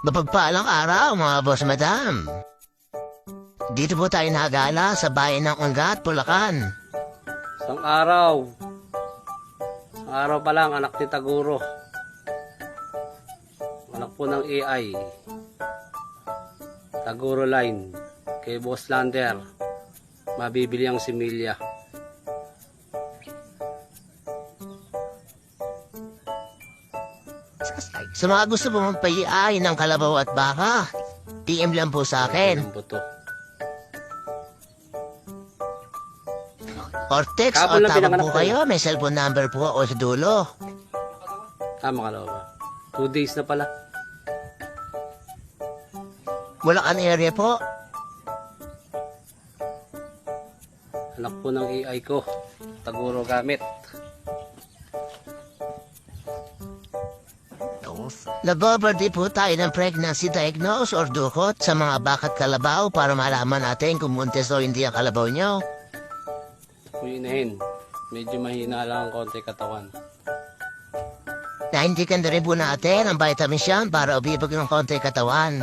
Mapagpalang araw mga boss madam. Dito po tayo nagala sa bayan ng Ungat, Bulacan. Isang araw. Isang araw pa lang, anak ni Taguro. Anak po ng AI. Taguro line. Kay Boss Lander. Mabibili ang similya. Sa mga gusto po magpaiay ng kalabaw at baka, PM lang po sa akin. Ang buto. Or text o Kahapon lang tawag pinanganak po ko. kayo. May cellphone number po o sa dulo. Tama ka ba? 2 days na pala. Bulacan area po. Anak po ng AI ko. Taguro gamit. Nababerde po tayo ng pregnancy diagnose or dukot sa mga bakat kalabaw para malaman natin kung buntis o hindi ang kalabaw nyo. Kuinahin. Medyo mahina lang ang konti katawan. Naindikan na rin po natin ang vitamin siya para ubibag ng konti katawan.